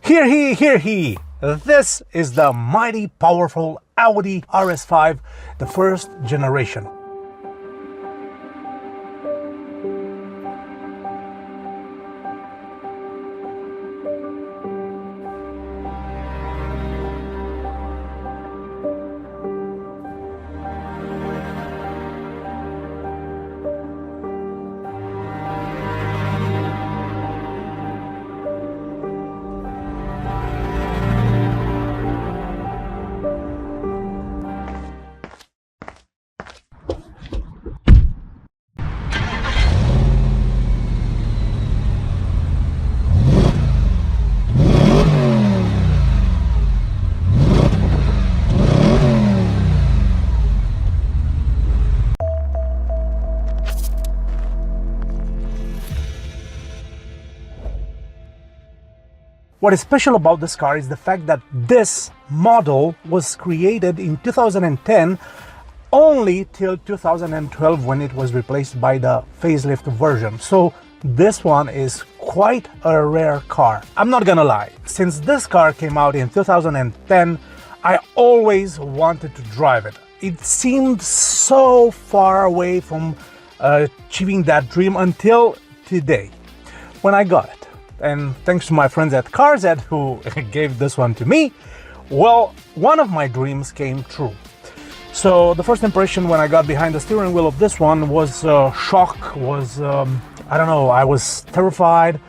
Hear he! This is the mighty powerful Audi RS5, the first generation. What is special about this car is the fact that this model was created in 2010 only till 2012 when it was replaced by the facelift version. So this one is quite a rare car. I'm not gonna lie, since this car came out in 2010, I always wanted to drive it. It seemed so far away from achieving that dream until today when I got it. And thanks to my friends at CARZET who gave this one to me, well, one of my dreams came true. So the first impression when I got behind the steering wheel of this one was shock, was, I don't know, I was terrified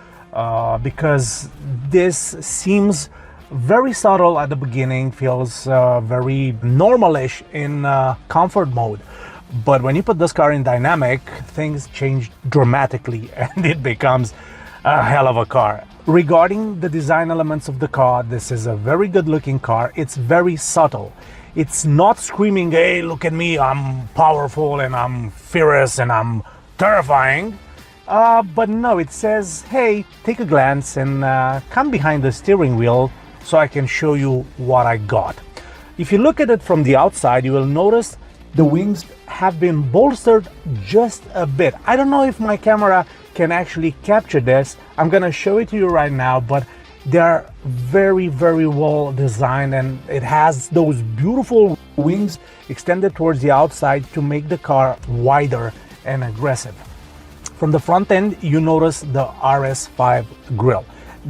because this seems very subtle at the beginning, feels very normalish in comfort mode. But when you put this car in dynamic, things change dramatically and it becomes a hell of a car. Regarding the design elements of the car, this is a very good looking car. It's very subtle. It's not screaming, hey, look at me, I'm powerful and I'm fierce and I'm terrifying. But no, it says, hey, take a glance and come behind the steering wheel so I can show you what I got. If you look at it from the outside, you will notice the wings have been bolstered just a bit. I don't know if my camera can actually capture this. I'm gonna show it to you right now, but they're very, very well designed, and it has those beautiful wings extended towards the outside to make the car wider and aggressive. From the front end, you notice the RS5 grille.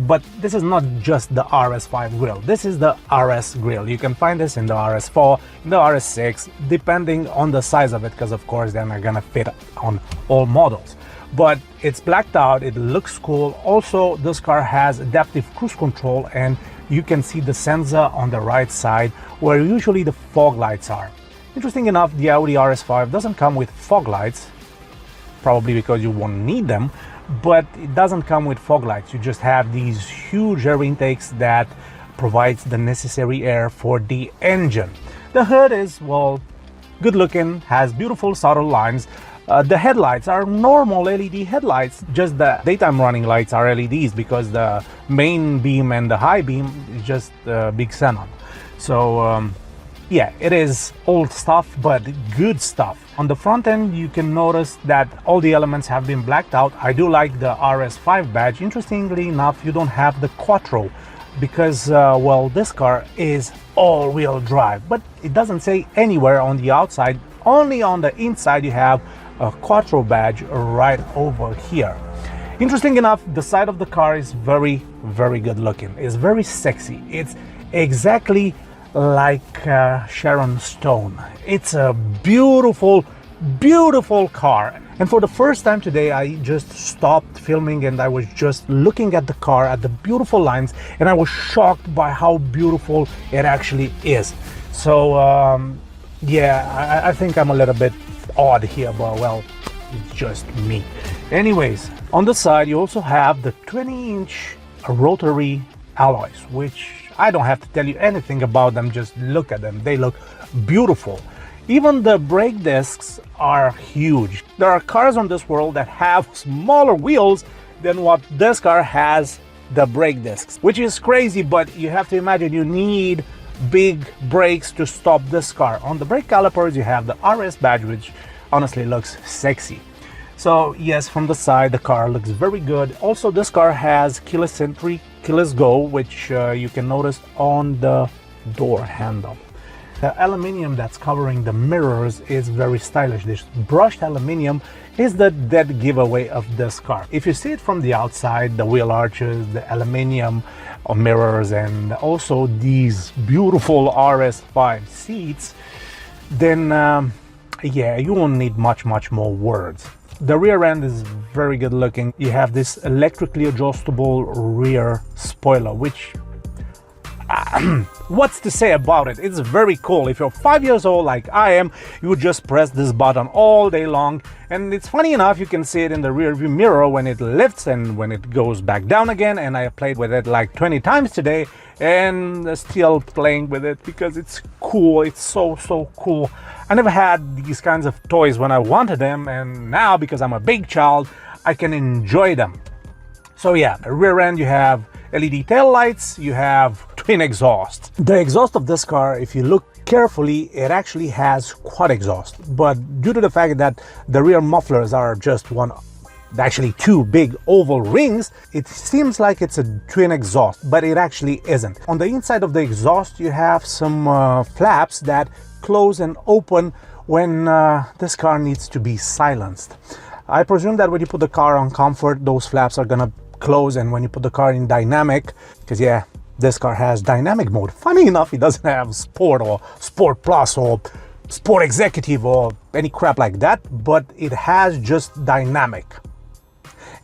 But this is not just the RS5 grille, this is the RS grille. You can find this in the RS4, in the RS6, depending on the size of it, because of course they're not gonna fit on all models. But it's blacked out, it looks cool. Also, this car has adaptive cruise control, and you can see the sensor on the right side where usually the fog lights are. Interesting enough, the Audi RS5 doesn't come with fog lights, probably because you won't need them, but it doesn't come with fog lights. You just have these huge air intakes that provides the necessary air for the engine. The hood is, well, good looking, has beautiful subtle lines. The headlights are normal LED headlights, just the daytime running lights are LEDs because the main beam and the high beam is just big xenon. So yeah, it is old stuff, but good stuff. On the front end, you can notice that all the elements have been blacked out. I do like the RS5 badge. Interestingly enough, you don't have the Quattro because, well, this car is all-wheel drive, but it doesn't say anywhere on the outside. Only on the inside you have a Quattro badge right over here. Interesting enough, the side of the car is very, very good looking. It's very sexy. It's exactly like Sharon Stone. It's a beautiful, beautiful car. And for the first time today, I just stopped filming and I was just looking at the car, at the beautiful lines, and I was shocked by how beautiful it actually is. So yeah, I think I'm a little bit odd here, but well, it's just me. Anyways, on the side you also have the 20-inch rotary alloys, which I don't have to tell you anything about them, just look at them, they look beautiful. Even the brake discs are huge. There are cars on this world that have smaller wheels than what this car has the brake discs, which is crazy, but you have to imagine you need big brakes to stop this car. On the brake calipers you have the RS badge, which honestly looks sexy. So yes, from the side the car looks very good. Also, this car has keyless entry keyless go, which you can notice on the door handle. The aluminium that's covering the mirrors is very stylish. This brushed aluminium is the dead giveaway of this car. If you see it from the outside, the wheel arches, the aluminium mirrors, and also these beautiful RS5 seats, then yeah, you won't need much more words. The rear end is very good looking. You have this electrically adjustable rear spoiler, which what's to say about it? It's very cool. If you're 5 years old like I am, you would just press this button all day long. And it's funny enough, you can see it in the rear view mirror when it lifts and when it goes back down again. And I played with it like 20 times today and still playing with it because it's cool. It's so cool. I never had these kinds of toys when I wanted them, and now because I'm a big child, I can enjoy them. So yeah, the rear end, you have LED tail lights, you have twin exhaust. The exhaust of this car, if you look carefully, it actually has quad exhaust, but due to the fact that the rear mufflers are just actually two big oval rings, it seems like it's a twin exhaust, but it actually isn't. On the inside of the exhaust, you have some flaps that close and open when this car needs to be silenced. I presume that when you put the car on comfort, those flaps are gonna close, and when you put the car in dynamic, because yeah, this car has dynamic mode. Funny enough, it doesn't have sport or sport plus or sport executive or any crap like that, but it has just dynamic.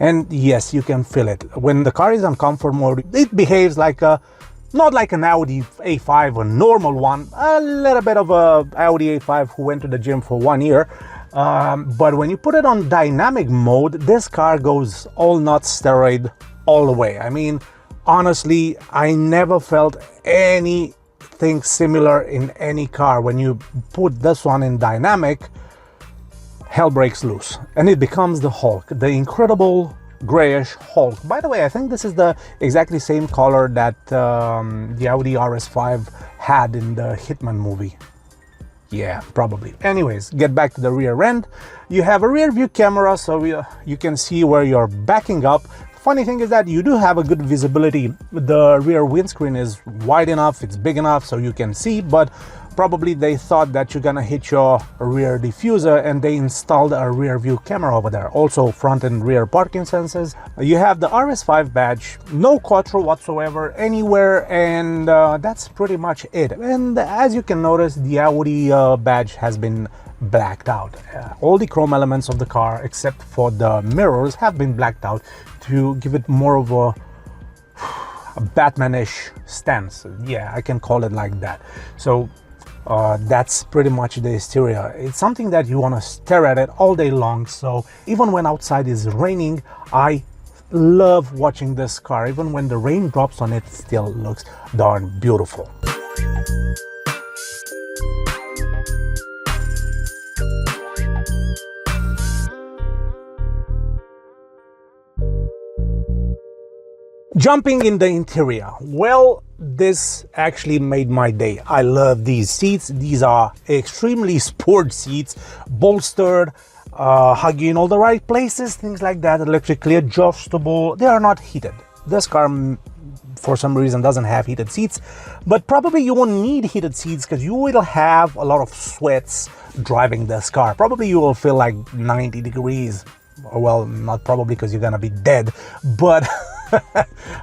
And yes, you can feel it. When the car is on comfort mode, it behaves like a, not like an Audi A5, a normal one, a little bit of a Audi A5 who went to the gym for 1 year. But when you put it on dynamic mode, this car goes all nuts steroid all the way. I mean, honestly, I never felt anything similar in any car. When you put this one in dynamic, hell breaks loose and it becomes the Hulk, the incredible grayish Hulk. By the way, I think this is the exactly same color that the Audi RS5 had in the Hitman movie. Yeah, probably. Anyways, get back to the rear end. You have a rear view camera, so you can see where you're backing up. Funny thing is that you do have a good visibility. The rear windscreen is wide enough, it's big enough so you can see, but probably they thought that you're gonna hit your rear diffuser and they installed a rear view camera over there. Also front and rear parking sensors. You have the RS5 badge, no Quattro whatsoever anywhere, and that's pretty much it. And as you can notice, the Audi badge has been blacked out. All the chrome elements of the car except for the mirrors have been blacked out to give it more of a Batman-ish stance. Yeah, I can call it like that. So that's pretty much the exterior. It's something that you want to stare at it all day long. So even when outside is raining, I love watching this car. Even when the rain drops on it, still looks darn beautiful. Jumping in the interior, well, this actually made my day. I love these seats. These are extremely sport seats, bolstered, hug you in all the right places, things like that, electrically adjustable. They are not heated. This car, for some reason, doesn't have heated seats, but probably you won't need heated seats because you will have a lot of sweats driving this car. Probably you will feel like 90 degrees. Well, not probably because you're gonna be dead, but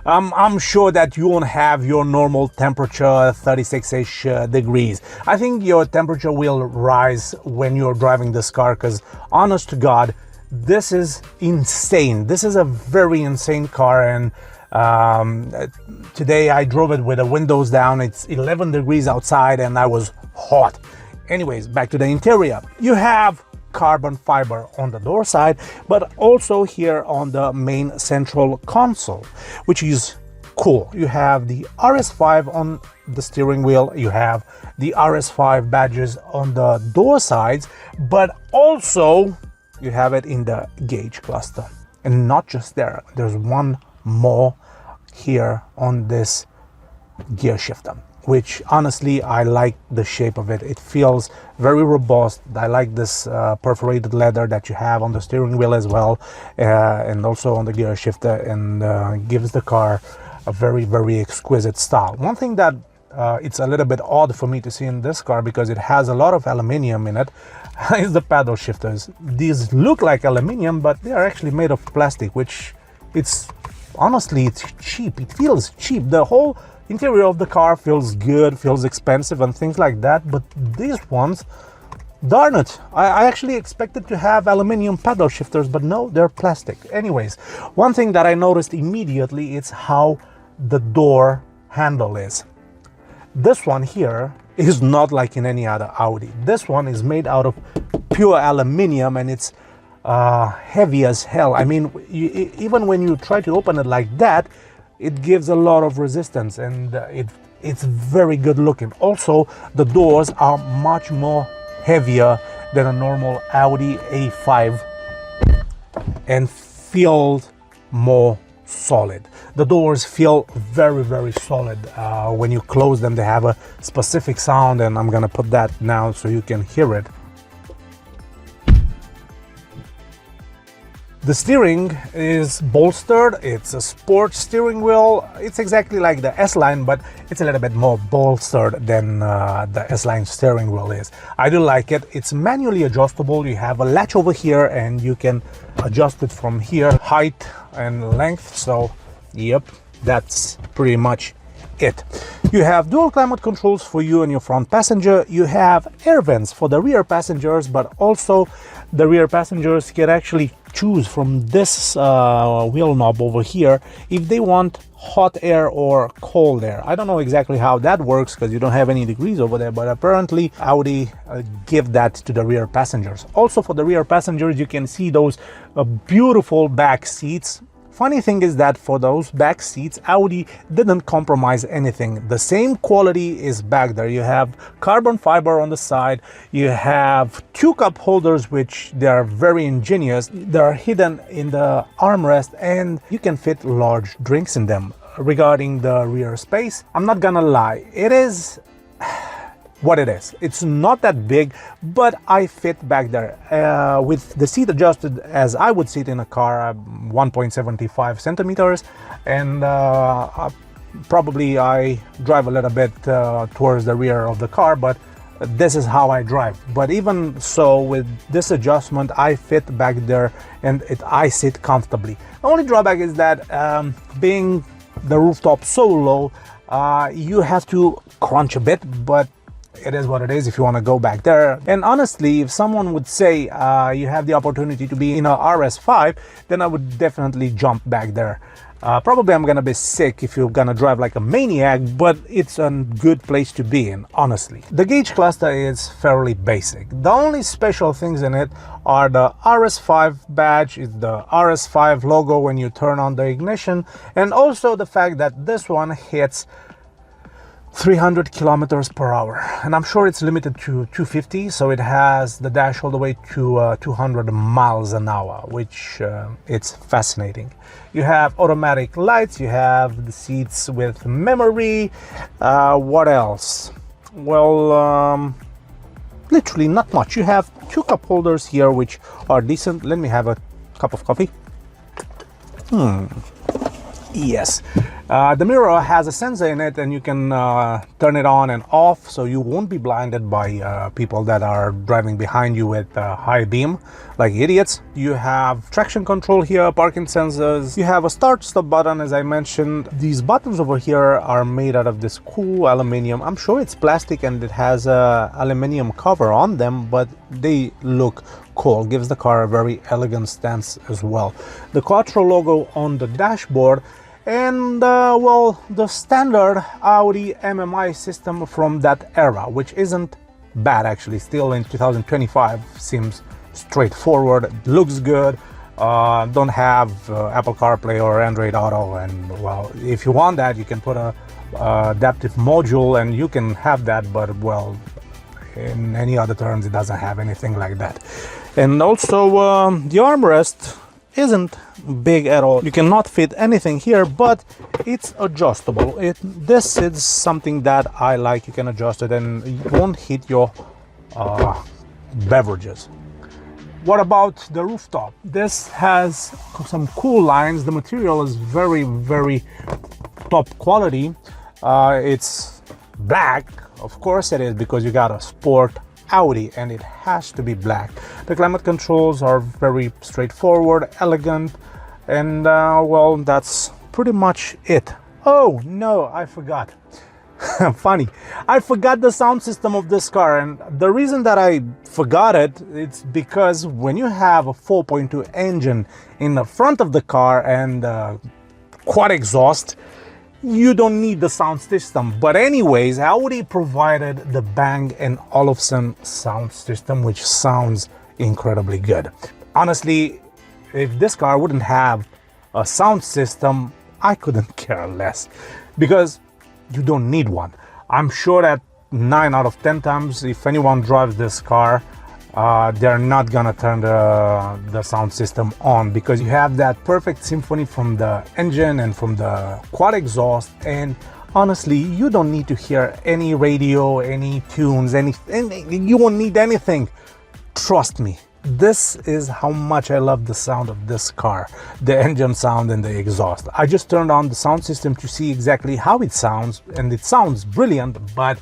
I'm sure that you won't have your normal temperature, 36-ish degrees. I think your temperature will rise when you're driving this car because, honest to God, this is insane. This is a very insane car, and today I drove it with the windows down. It's 11 degrees outside and I was hot. Anyways, back to the interior. You have carbon fiber on the door side, but also here on the main central console, which is cool. You have the RS5 on the steering wheel, you have the RS5 badges on the door sides, but also you have it in the gauge cluster. And not just there, there's one more here on this gear shifter, which honestly I like the shape of it. It feels very robust. I like this perforated leather that you have on the steering wheel as well, and also on the gear shifter, and gives the car a very, very exquisite style. One thing that it's a little bit odd for me to see in this car, because it has a lot of aluminium in it, is the paddle shifters. These look like aluminium, but they are actually made of plastic, which it's honestly, it's cheap. It feels cheap. The whole interior of the car feels good, feels expensive and things like that, but these ones, darn it, I actually expected to have aluminium paddle shifters, but no, they're plastic. Anyways, one thing that I noticed immediately is how the door handle is. This one here is not like in any other Audi. This one is made out of pure aluminium, and it's heavy as hell. I mean, even when you try to open it like that, it gives a lot of resistance, and it's very good looking. Also, the doors are much more heavier than a normal Audi A5 and feel more solid. The doors feel very, very solid. When you close them, they have a specific sound, and I'm gonna put that now so you can hear it. The steering is bolstered. It's a sport steering wheel. It's exactly like the S-Line, but it's a little bit more bolstered than the S-Line steering wheel is. I do like it. It's manually adjustable. You have a latch over here, and you can adjust it from here, height and length. So, yep, that's pretty much it. You have dual climate controls for you and your front passenger. You have air vents for the rear passengers, but also the rear passengers can actually choose from this wheel knob over here if they want hot air or cold air. I don't know exactly how that works because you don't have any degrees over there, but apparently Audi give that to the rear passengers. Also, for the rear passengers, you can see those beautiful back seats. Funny thing is that for those back seats, Audi didn't compromise anything. The same quality is back there. You have carbon fiber on the side. You have two cup holders, which they are very ingenious. They are hidden in the armrest, and you can fit large drinks in them. Regarding the rear space, I'm not gonna lie, it is what it is. It's not that big, but I fit back there. With the seat adjusted as I would sit in a car, 1.75 centimeters, and probably I drive a little bit towards the rear of the car, but this is how I drive. But even so, with this adjustment, I fit back there, and I sit comfortably. The only drawback is that being the rooftop so low, you have to crunch a bit, but it is what it is if you want to go back there. And honestly, if someone would say you have the opportunity to be in a RS5, then I would definitely jump back there. Probably I'm gonna be sick if you're gonna drive like a maniac, but it's a good place to be in, honestly. The gauge cluster is fairly basic. The only special things in it are the RS5 badge, it's the RS5 logo when you turn on the ignition, and also the fact that this one hits 300 kilometers per hour, and I'm sure it's limited to 250, so it has the dash all the way to 200 miles an hour, which it's fascinating. You have automatic lights, you have the seats with memory. What else? Well, literally not much. You have two cup holders here, which are decent. Let me have a cup of coffee. Yes. The mirror has a sensor in it, and you can turn it on and off, so you won't be blinded by people that are driving behind you with high beam like idiots. You have traction control here, parking sensors. You have a start-stop button, as I mentioned. These buttons over here are made out of this cool aluminium. I'm sure it's plastic and it has a aluminium cover on them, but they look cool. Gives the car a very elegant stance as well. The Quattro logo on the dashboard, and well, the standard Audi MMI system from that era, which isn't bad actually. Still in 2025 seems straightforward, looks good. Don't have Apple CarPlay or Android Auto, and well, if you want that, you can put a adaptive module and you can have that, but well, in any other terms, it doesn't have anything like that. And also the armrest isn't big at all. You cannot fit anything here, but it's adjustable. This is something that I like. You can adjust it and it won't hit your beverages. What about the rooftop? This has some cool lines. The material is very, very top quality. It's black, of course it is, because you got a sport Audi and it has to be black. The climate controls are very straightforward, elegant, and well, that's pretty much it. Oh no, I forgot. Funny, I forgot the sound system of this car, and the reason that I forgot it's because when you have a 4.2 engine in the front of the car and quad exhaust, you don't need the sound system. But anyways, Audi provided the Bang & Olufsen sound system, which sounds incredibly good. Honestly, if this car wouldn't have a sound system, I couldn't care less, because you don't need one. I'm sure that 9 out of 10 times, if anyone drives this car, they're not gonna turn the sound system on, because you have that perfect symphony from the engine and from the quad exhaust. And honestly, you don't need to hear any radio, any tunes, anything. You won't need anything. Trust me. This is how much I love the sound of this car, the engine sound and the exhaust. I just turned on the sound system to see exactly how it sounds, and it sounds brilliant, but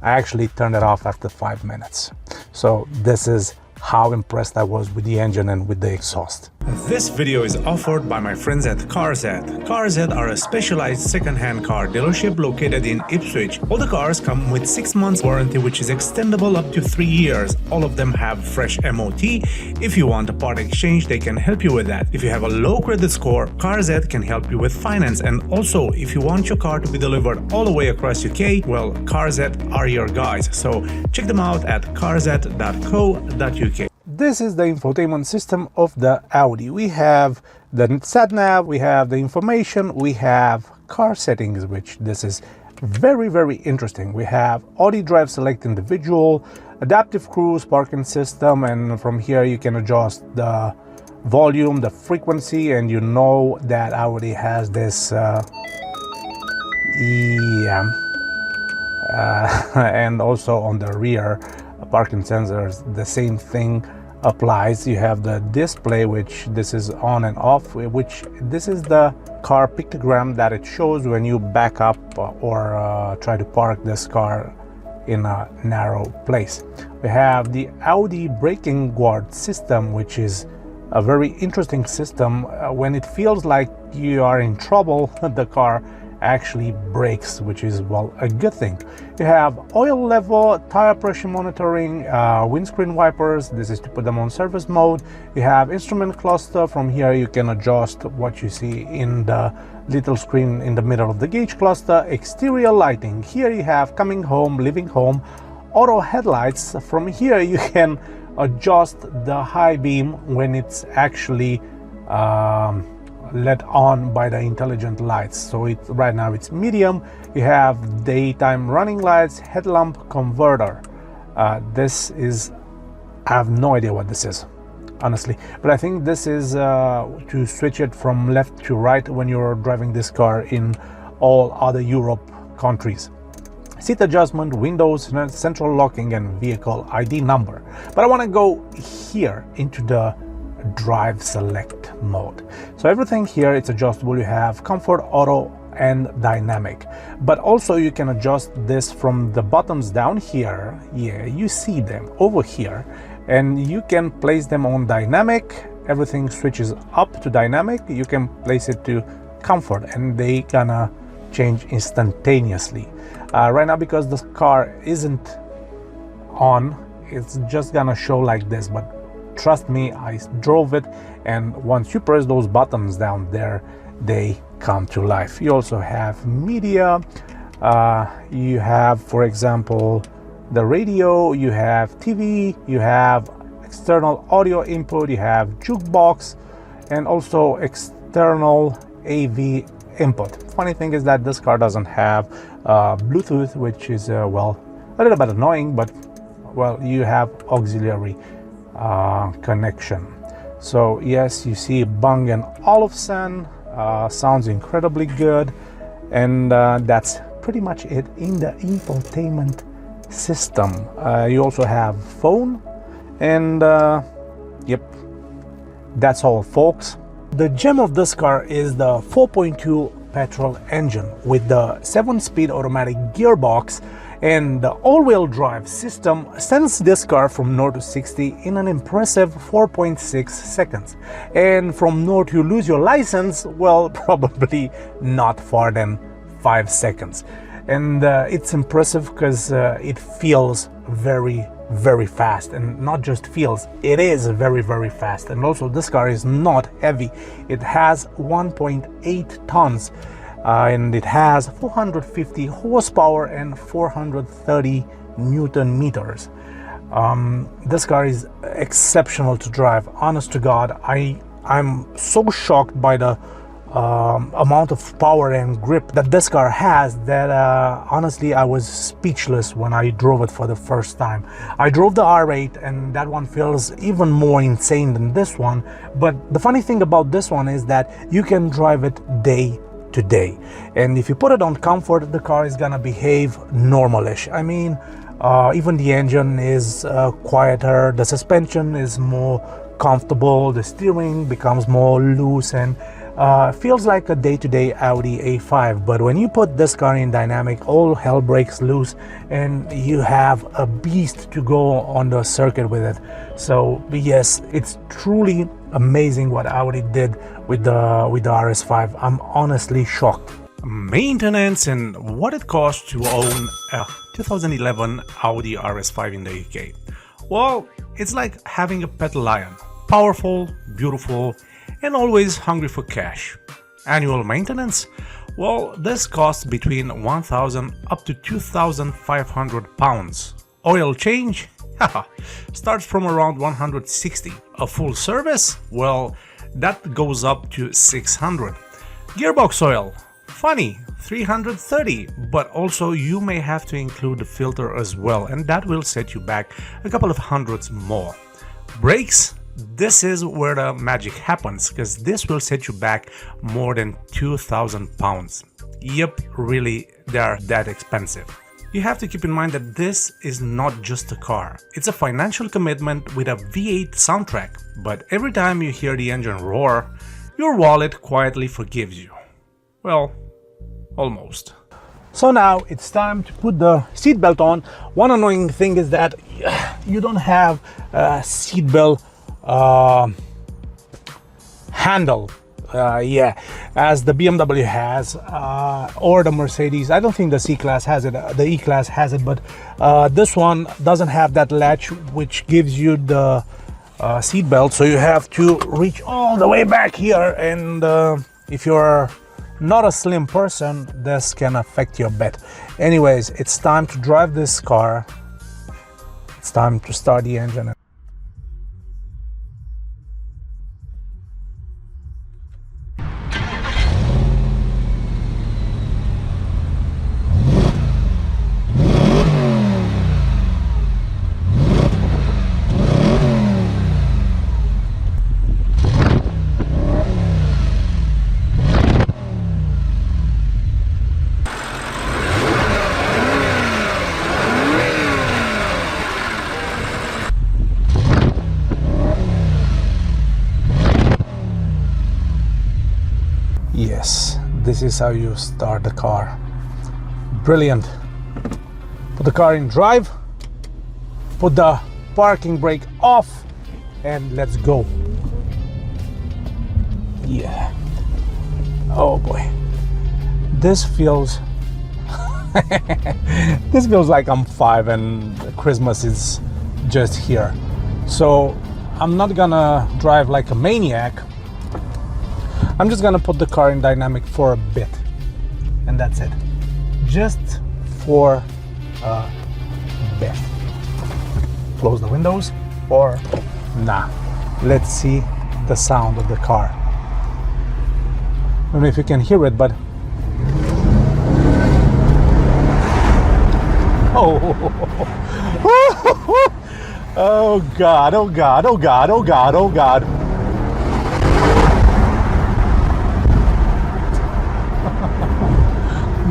I actually turned it off after 5 minutes. So this is how impressed I was with the engine and with the exhaust. This video is offered by my friends at CARZET. CARZET are a specialized second-hand car dealership located in Ipswich. All the cars come with 6 months warranty, which is extendable up to 3 years. All of them have fresh MOT. If you want a part exchange, they can help you with that. If you have a low credit score, CARZET can help you with finance. And also, if you want your car to be delivered all the way across UK, well, CARZET are your guys. So check them out at carzet.co.uk. This is the infotainment system of the Audi. We have the sat nav, we have the information, we have car settings, which this is very, very interesting. We have Audi Drive Select Individual, adaptive cruise, parking system, and from here you can adjust the volume, the frequency, and you know that Audi has this and also on the rear parking sensors, the same thing applies. You have the display, which this is on and off, which this is the car pictogram that it shows when you back up or try to park this car in a narrow place. We have the Audi braking guard system, which is a very interesting system. When it feels like you are in trouble, the car actually brakes, which is, well, a good thing. You have oil level, tire pressure monitoring, windscreen wipers. This is to put them on service mode. You have instrument cluster. From here you can adjust what you see in the little screen in the middle of the gauge cluster. Exterior lighting. Here you have coming home, leaving home, auto headlights. From here you can adjust the high beam when it's actually let on by the intelligent lights. So right now it's medium. You have daytime running lights, headlamp converter. This is, I have no idea what this is, honestly, but I think this is to switch it from left to right when you're driving this car in all other Europe countries. Seat adjustment, windows, central locking, and vehicle ID number. But I want to go here into the drive select mode. So everything here, it's adjustable. You have comfort, auto, and dynamic, but also you can adjust this from the buttons down here. Yeah, you see them over here, and you can place them on dynamic. Everything switches up to dynamic. You can place it to comfort, and they gonna change instantaneously. Right now, because the car isn't on, it's just gonna show like this, but trust me, I drove it, and once you press those buttons down there, they come to life. You also have media. You have, for example, the radio, you have TV, you have external audio input, you have jukebox, and also external AV input. Funny thing is that this car doesn't have Bluetooth, which is well, a little bit annoying, but well, you have auxiliary connection. So yes, you see Bang & Olufsen, sounds incredibly good, and that's pretty much it in the infotainment system. You also have phone, and yep, that's all, folks. The gem of this car is the 4.2 petrol engine with the 7-speed automatic gearbox, and the all-wheel drive system sends this car from 0 to 60 in an impressive 4.6 seconds. And from 0 to lose your license, well, probably not far than 5 seconds. And it's impressive because it feels very, very fast, and not just feels, it is very, very fast. And also this car is not heavy. It has 1.8 tons. And it has 450 horsepower and 430 Newton meters. This car is exceptional to drive. Honest to God, I'm so shocked by the amount of power and grip that this car has that honestly I was speechless when I drove it for the first time. I drove the R8 and that one feels even more insane than this one. But the funny thing about this one is that you can drive it day to day, and if you put it on comfort, the car is gonna behave normalish. I mean, even the engine is quieter, the suspension is more comfortable, the steering becomes more loose, and feels like a day-to-day Audi A5. But when you put this car in dynamic, all hell breaks loose and you have a beast to go on the circuit with it. So yes, it's truly amazing what Audi did with the RS5. I'm honestly shocked. Maintenance and what it costs to own a 2011 Audi RS5 in the UK. Well, it's like having a pet lion. Powerful, beautiful, and always hungry for cash. Annual maintenance? Well, this costs between 1,000 up to 2,500 pounds. Oil change? Haha, starts from around 160. A full service? Well, that goes up to 600. Gearbox oil? Funny, 330, but also you may have to include the filter as well, and that will set you back a couple of hundreds more. Brakes? This is where the magic happens, because this will set you back more than 2,000 pounds. Yep, really, they are that expensive. You have to keep in mind that this is not just a car. It's a financial commitment with a V8 soundtrack, but every time you hear the engine roar, your wallet quietly forgives you. Well, almost. So now it's time to put the seatbelt on. One annoying thing is that you don't have a seatbelt handle, as the BMW has, or the Mercedes. I don't think the C-Class has it, the E-Class has it, but this one doesn't have that latch which gives you the seat belt, so you have to reach all the way back here, and if you're not a slim person, this can affect your bet. Anyways, it's time to drive this car. It's time to start the engine. Yes, this is how you start the car. Brilliant. Put the car in drive, put the parking brake off, and let's go. Yeah. Oh boy. This feels this feels like I'm 5 and Christmas is just here. So I'm not gonna drive like a maniac. I'm just gonna put the car in dynamic for a bit, and that's it. Just for a bit. Close the windows, or nah. Let's see the sound of the car. I don't know if you can hear it, but oh, oh God, oh God, oh God, oh God, oh God.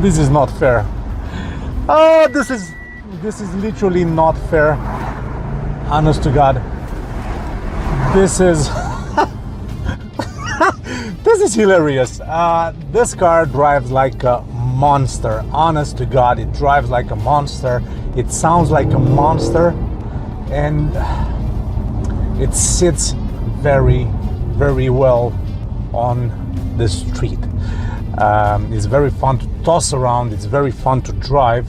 This is not fair. Oh, this is literally not fair. Honest to God. This is This is hilarious. This car drives like a monster. Honest to God, it drives like a monster. It sounds like a monster, and it sits very, very well on the street. It's very fun to toss around. It's very fun to drive.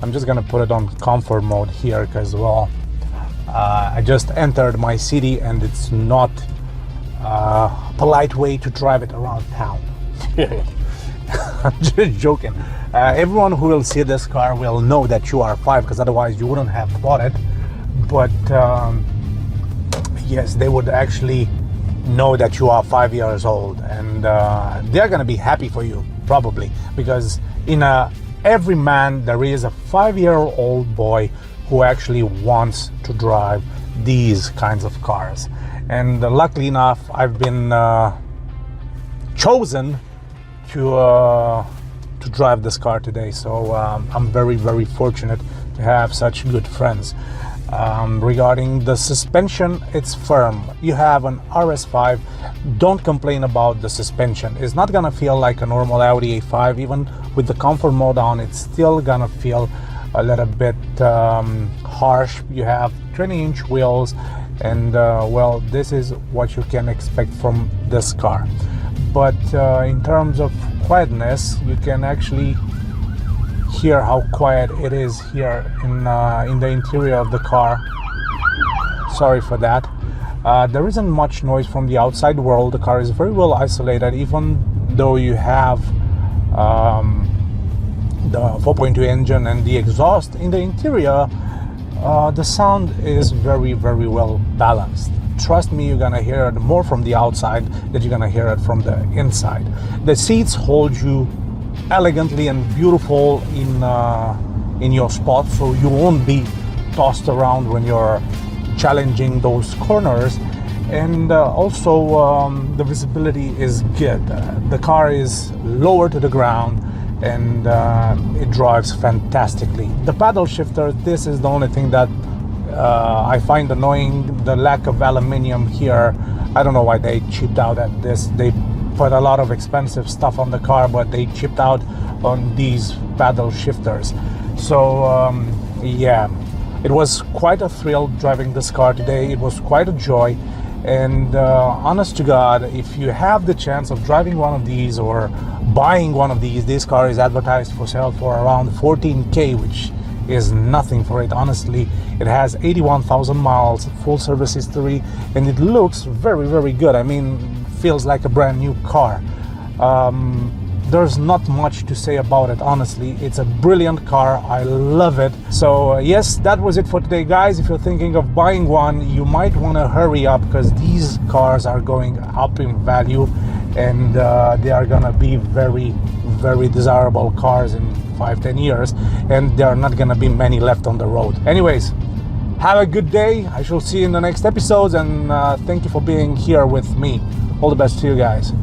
I'm just gonna put it on comfort mode here because, well, I just entered my city and it's not a polite way to drive it around town. I'm just joking. Everyone who will see this car will know that you are 5, because otherwise you wouldn't have bought it. But yes, they would actually know that you are 5 years old, and they're gonna be happy for you, probably, because in every man there is a 5-year-old boy who actually wants to drive these kinds of cars. And luckily enough, I've been chosen to drive this car today, so I'm very, very fortunate to have such good friends. Regarding the suspension, it's firm. You have an RS5, don't complain about the suspension. It's not gonna feel like a normal Audi A5. Even with the comfort mode on, it's still gonna feel a little bit harsh. You have 20-inch wheels, and well, this is what you can expect from this car. But in terms of quietness, you can actually hear how quiet it is here in the interior of the car. Sorry for that. There isn't much noise from the outside world. The car is very well isolated, even though you have the 4.2 engine and the exhaust in the interior. The sound is very, very well balanced. Trust me, you're gonna hear it more from the outside than you're gonna hear it from the inside. The seats hold you elegantly and beautiful in your spot, so you won't be tossed around when you're challenging those corners. And also the visibility is good. The car is lower to the ground, and it drives fantastically. The paddle shifter, this is the only thing that I find annoying, the lack of aluminium here. I don't know why they cheaped out at this. They put a lot of expensive stuff on the car, but they chipped out on these paddle shifters. So yeah, it was quite a thrill driving this car today. It was quite a joy. And honest to God, if you have the chance of driving one of these or buying one of these, this car is advertised for sale for around 14K, which is nothing for it. Honestly, it has 81,000 miles, full service history, and it looks very, very good. I mean, feels like a brand new car. There's not much to say about it, honestly. It's a brilliant car. I love it. So yes, that was it for today, guys. If you're thinking of buying one, you might want to hurry up, because these cars are going up in value, and they are gonna be very, very desirable cars in 5-10 years, and there are not gonna be many left on the road. Anyways, have a good day. I shall see you in the next episodes, and thank you for being here with me. All the best to you guys.